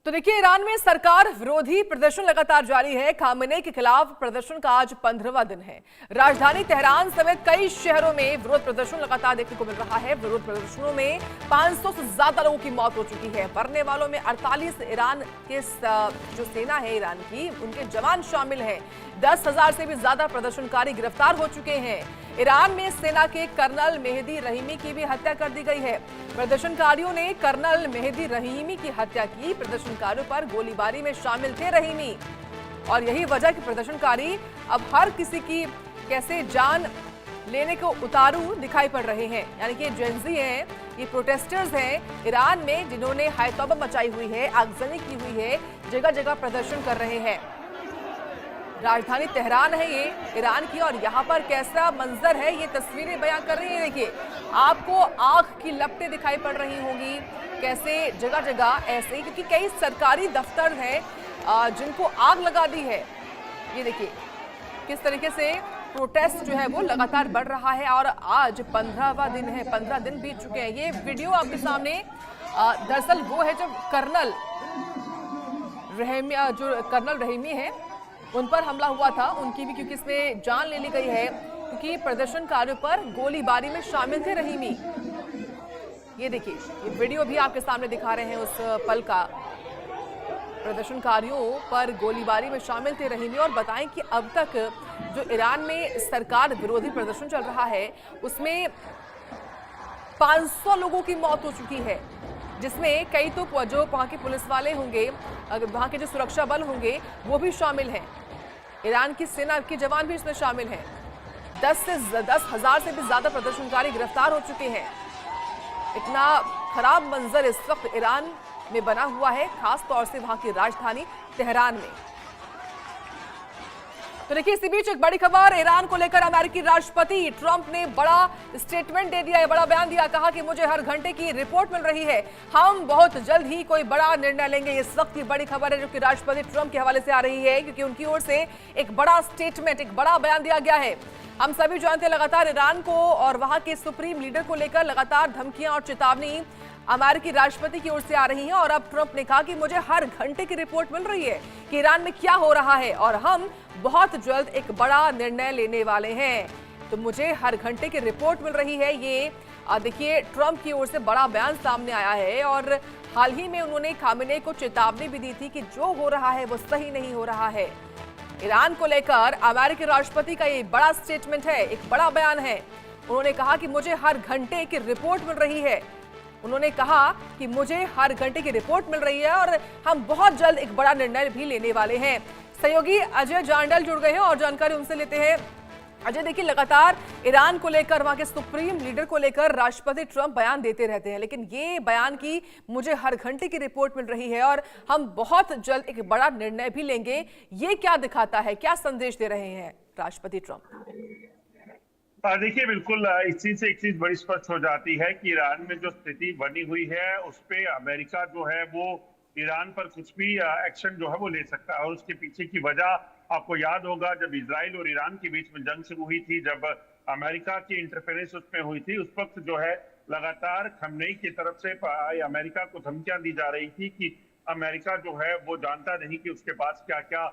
तो देखिए, ईरान में सरकार विरोधी प्रदर्शन लगातार जारी है। खामेनेई के खिलाफ प्रदर्शन का आज 15वां दिन है। राजधानी तेहरान समेत कई शहरों में विरोध प्रदर्शन लगातार देखने को मिल रहा है। विरोध प्रदर्शनों में 500 से ज्यादा लोगों की मौत हो चुकी है। मरने वालों में 48 ईरान के जो सेना है ईरान की, उनके जवान शामिल हैं। 10,000 से भी ज्यादा प्रदर्शनकारी गिरफ्तार हो चुके हैं। ईरान में सेना के कर्नल मेहदी रहीमी की भी हत्या कर दी गई है। प्रदर्शनकारियों ने कर्नल मेहदी रहीमी की हत्या की। प्रदर्शनकारियों पर गोलीबारी में शामिल थे रहीमी, और यही वजह कि प्रदर्शनकारी अब हर किसी की कैसे जान लेने को उतारू दिखाई पड़ रहे हैं। यानी कि जेंजी हैं, ये प्रोटेस्टर्स हैं ईरान में, जिन्होंने हायतौबा मचाई हुई है, आगजनी की हुई है, जगह जगह प्रदर्शन कर रहे हैं। राजधानी तेहरान है ये ईरान की, और यहाँ पर कैसा मंजर है ये तस्वीरें बयां कर रही है। देखिए, आपको आग की लपटें दिखाई पड़ रही होंगी, कैसे जगह जगह ऐसे ही, क्योंकि कई सरकारी दफ्तर हैं जिनको आग लगा दी है। ये देखिए किस तरीके से प्रोटेस्ट जो है वो लगातार बढ़ रहा है, और आज 15वां दिन है, 15 दिन बीत चुके हैं। ये वीडियो आपके सामने दरअसल वो है जब कर्नल रहीमी है, उन पर हमला हुआ था, उनकी भी क्योंकि इसमें जान ले ली गई है, क्योंकि प्रदर्शनकारियों पर गोलीबारी में शामिल थे रहीमी। ये देखिए, ये वीडियो भी आपके सामने दिखा रहे हैं उस पल का। प्रदर्शनकारियों पर गोलीबारी में शामिल थे रहीमी, और बताएं कि अब तक जो ईरान में सरकार विरोधी प्रदर्शन चल रहा है, उसमें 500 लोगों की मौत हो चुकी है, जिसमें कई तो जो वहां के पुलिस वाले होंगे, वहां के जो सुरक्षा बल होंगे वो भी शामिल हैं। ईरान की सेना के जवान भी इसमें शामिल हैं। 10,000 से भी ज्यादा प्रदर्शनकारी गिरफ्तार हो चुके हैं। इतना खराब मंजर इस वक्त ईरान में बना हुआ है, खास तौर से वहां की राजधानी तेहरान में। तो देखिए, इसी बीच एक बड़ी खबर ईरान को लेकर अमेरिकी राष्ट्रपति ट्रंप ने बड़ा स्टेटमेंट दे दिया है, बड़ा बयान दिया। कहा कि मुझे हर घंटे की रिपोर्ट मिल रही है, हम बहुत जल्द ही कोई बड़ा निर्णय लेंगे। इस वक्त की बड़ी खबर है जो कि राष्ट्रपति ट्रंप के हवाले से आ रही है, क्योंकि उनकी ओर से एक बड़ा स्टेटमेंट, एक बड़ा बयान दिया गया है। हम सभी जानते हैं लगातार ईरान को और वहां के सुप्रीम लीडर को लेकर लगातार धमकियां और चेतावनी अमेरिकी राष्ट्रपति की ओर से आ रही हैं, और अब ट्रंप ने कहा कि मुझे हर घंटे की रिपोर्ट मिल रही है कि ईरान में क्या हो रहा है, और हम बहुत जल्द एक बड़ा निर्णय लेने वाले हैं। तो मुझे हर घंटे की रिपोर्ट मिल रही है। ये देखिए, ट्रंप की ओर से बड़ा बयान सामने आया है, और हाल ही में उन्होंने खामेनेई को चेतावनी भी दी थी कि जो हो रहा है वो सही नहीं हो रहा है। ईरान को लेकर अमेरिकी राष्ट्रपति का ये बड़ा स्टेटमेंट है, एक बड़ा बयान है। उन्होंने कहा कि मुझे हर घंटे की रिपोर्ट मिल रही है। उन्होंने कहा कि मुझे हर घंटे की रिपोर्ट मिल रही है, और हम बहुत जल्द एक बड़ा निर्णय भी लेने वाले हैं। सहयोगी अजय जांडल जुड़ गए हैं और जानकारी उनसे लेते हैं। अजय, देखिए, लगातार ईरान को लेकर, वहां के सुप्रीम लीडर को लेकर राष्ट्रपति ट्रंप बयान देते रहते हैं, लेकिन ये बयान की मुझे हर घंटे की रिपोर्ट मिल रही है और हम बहुत जल्द एक बड़ा निर्णय भी लेंगे, ये क्या दिखाता है, क्या संदेश दे रहे हैं राष्ट्रपति ट्रंप? देखिए, बिल्कुल इस चीज से एक चीज बड़ी स्पष्ट हो जाती है कि ईरान में जो स्थिति बनी हुई है, उस पे अमेरिका जो है वो ईरान पर कुछ भी एक्शन जो है वो ले सकता है। और उसके पीछे की वजह आपको याद होगा, जब इजराइल और ईरान के बीच में जंग शुरू हुई थी, जब अमेरिका की इंटरफेरेंस उसमें हुई थी, उस वक्त जो है लगातार खमेनेई की तरफ से अमेरिका को धमकियां दी जा रही थी कि अमेरिका जो है वो जानता नहीं कि उसके पास क्या क्या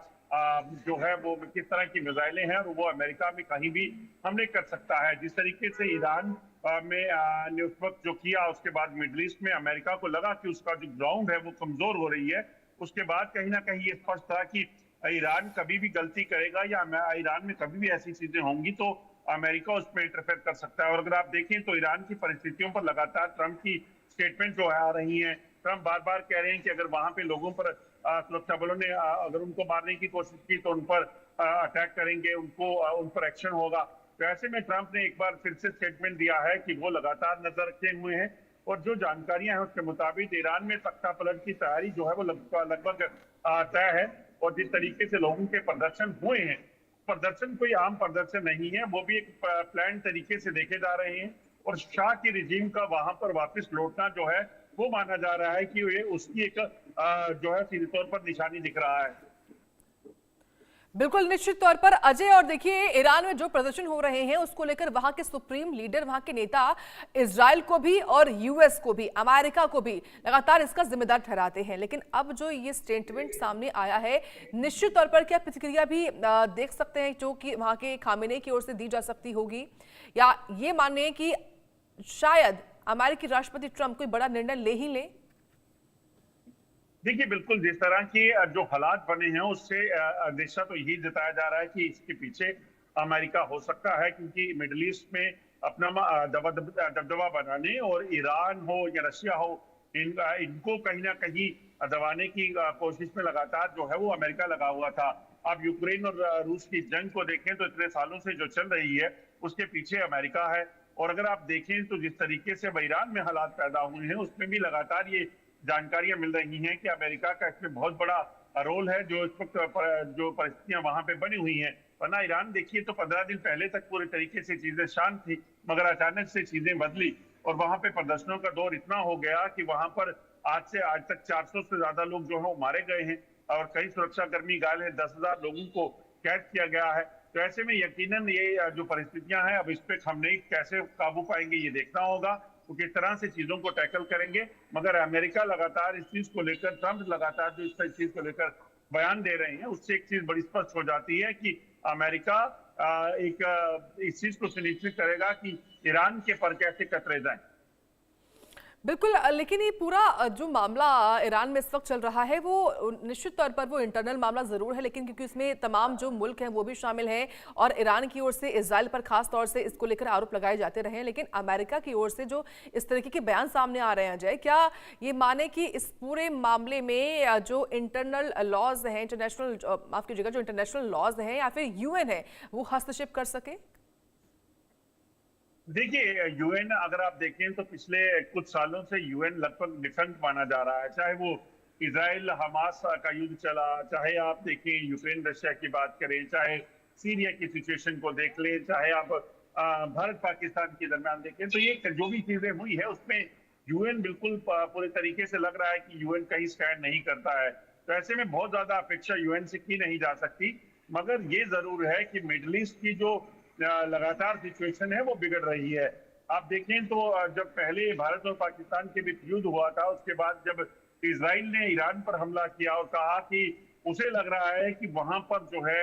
जो है वो किस तरह की मिसाइलें हैं, और वो अमेरिका में कहीं भी हमले कर सकता है। जिस तरीके से ईरान में ने उस वक्त जो किया, उसके बाद मिडल ईस्ट में अमेरिका को लगा कि उसका जो ग्राउंड है वो कमजोर हो रही है। उसके बाद कहीं ना कहीं ये स्पष्ट था कि ईरान कभी भी गलती करेगा या ईरान में कभी भी ऐसी चीजें होंगी तो अमेरिका उसमें इंटरफेयर कर सकता है। और अगर आप देखें तो ईरान की परिस्थितियों पर लगातार ट्रंप की स्टेटमेंट जो है आ रही है। ट्रंप बार बार कह रहे हैं कि अगर वहां पे लोगों पर सुरक्षा बलों ने अगर उनको मारने की कोशिश की तो उन पर अटैक करेंगे, उन पर एक्शन होगा। तो ऐसे में ट्रंप ने एक बार फिर से स्टेटमेंट दिया है कि वो लगातार नजर रखे हुए हैं, और जो जानकारियां हैं उसके मुताबिक ईरान में तख्ता पलट की तैयारी जो है वो लगभग तय है। और जिस तरीके से लोगों के प्रदर्शन हुए हैं, प्रदर्शन कोई आम प्रदर्शन नहीं है, वो भी एक प्लान तरीके से देखे जा रहे हैं। और शाह की रिजीम का वहां पर वापस लौटना जो है वो माना जा रहा है कि ये उसकी एक जो है सीधे तौर पर निशानी दिख रहा है। बिल्कुल निश्चित तौर पर अजय। और देखिए, ईरान में जो प्रदर्शन हो रहे हैं उसको लेकर वहां के सुप्रीम लीडर, वहां के नेता इजराइल को भी और यूएस को भी, अमेरिका को भी लगातार इसका जिम्मेदार ठहराते हैं। लेकिन अब जो ये स्टेटमेंट सामने आया है, निश्चित तौर पर क्या प्रतिक्रिया भी देख सकते हैं जो कि वहां के खामेनेई की ओर से दी जा सकती होगी, या ये माने कि शायद अमेरिकी राष्ट्रपति ट्रंप कोई बड़ा निर्णय ले ही ले? देखिए, बिल्कुल जिस तरह के जो हालात बने हैं उससे अंदेशा तो यही जताया जा रहा है कि इसके पीछे अमेरिका हो सकता है, क्योंकि मिडल ईस्ट में अपना दबदबा बनाने और ईरान हो या रशिया हो, इनको कहीं ना कहीं दबाने की कोशिश में लगातार जो है वो अमेरिका लगा हुआ था। अब यूक्रेन और रूस की जंग को देखें तो इतने सालों से जो चल रही है उसके पीछे अमेरिका है। और अगर आप देखें तो जिस तरीके से अब ईरान में हालात पैदा हुए हैं उसमें भी लगातार ये जानकारियां मिल रही हैं कि अमेरिका का इसमें बहुत बड़ा रोल है, जो इस वक्त जो परिस्थितियां वहां पे बनी हुई हैं। वरना ईरान देखिए तो 15 दिन पहले तक पूरे तरीके से चीजें शांत थी, मगर अचानक से चीजें बदली और वहां पे प्रदर्शनों का दौर इतना हो गया कि वहां पर आज से आज तक 400 से ज्यादा लोग जो है वो मारे गए हैं और कई सुरक्षाकर्मी घायल हैं, 10,000 लोगों को कैद किया गया है। तो ऐसे में यकीनन ये जो परिस्थितियां हैं अब इस पे खamenei कैसे काबू पाएंगे ये देखना होगा, वो किस तरह से चीजों को टैकल करेंगे। मगर अमेरिका लगातार इस चीज को लेकर, ट्रंप लगातार जो इस चीज को लेकर बयान दे रहे हैं उससे एक चीज बड़ी स्पष्ट हो जाती है कि अमेरिका इस चीज को सुनिश्चित करेगा कि ईरान के पर कैसे कतरे जाएं। बिल्कुल, लेकिन ये पूरा जो मामला ईरान में इस वक्त चल रहा है वो निश्चित तौर पर वो इंटरनल मामला ज़रूर है, लेकिन क्योंकि इसमें तमाम जो मुल्क हैं वो भी शामिल हैं और ईरान की ओर से इजराइल पर खास तौर से इसको लेकर आरोप लगाए जाते रहे हैं, लेकिन अमेरिका की ओर से जो इस तरीके के बयान सामने आ रहे हैं अजय, क्या ये माने कि इस पूरे मामले में जो इंटरनल लॉज हैं, इंटरनेशनल, माफ कीजिएगा, जो इंटरनेशनल लॉज हैं या फिर यूएन है वो हस्तक्षेप कर सके? देखिए, यूएन अगर आप देखें तो पिछले कुछ सालों से यूएन लगभग डिफेंट माना जा रहा है, चाहे वो इजराइल हमास का युद्ध चला, चाहे आप देखें यूक्रेन रशिया की बात करें, चाहे सीरिया की सिचुएशन को देख लें, चाहे आप भारत पाकिस्तान के दरमियान देखें, तो ये जो भी चीजें हुई है उसमें यूएन बिल्कुल पूरे तरीके से लग रहा है कि यूएन कहीं स्टैंड नहीं करता है। तो ऐसे में बहुत ज्यादा अपेक्षा यूएन से की नहीं जा सकती, मगर ये जरूर है कि मिडल ईस्ट की जो लगातार सिचुएशन है वो बिगड़ रही है। आप देखें तो जब पहले भारत और पाकिस्तान के बीच युद्ध हुआ था, उसके बाद जब इजराइल ने ईरान पर हमला किया और कहा कि उसे लग रहा है कि वहां पर जो है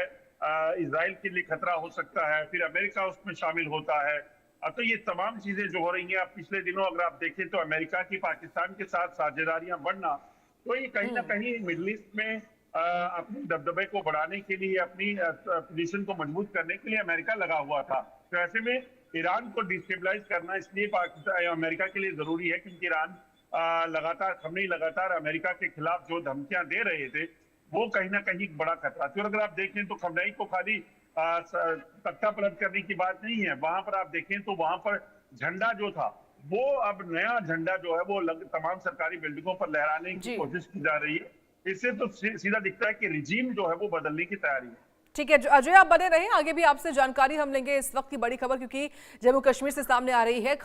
इजराइल के लिए खतरा हो सकता है, फिर अमेरिका उसमें शामिल होता है। अब तो ये तमाम चीजें जो हो रही हैं, आप पिछले दिनों अगर आप देखें तो अमेरिका की पाकिस्तान के साथ साझेदारियां बढ़ना, तो ये कहीं ना कहीं मिडल ईस्ट में अपने दबदबे को बढ़ाने के लिए, अपनी पोजीशन को मजबूत करने के लिए अमेरिका लगा हुआ था। तो ऐसे में ईरान को डिस्टेबलाइज करना इसलिए पाकिस्तान अमेरिका के लिए जरूरी है, क्योंकि ईरान लगातार अमेरिका के खिलाफ जो धमकियां दे रहे थे वो कहीं ना कहीं बड़ा खतरा थी। और अगर आप देखें तो खamenei को खाली तख्ता पलट करने की बात नहीं है, वहां पर आप देखें तो वहां पर झंडा जो था वो अब नया झंडा जो है वो तमाम सरकारी बिल्डिंगों पर लहराने की कोशिश की जा रही है। इससे तो सीधा दिखता है कि रिजीम जो है वो बदलने की तैयारी है। ठीक है अजय, आप बने रहें, आगे भी आपसे जानकारी हम लेंगे इस वक्त की बड़ी खबर, क्योंकि जम्मू कश्मीर से सामने आ रही है।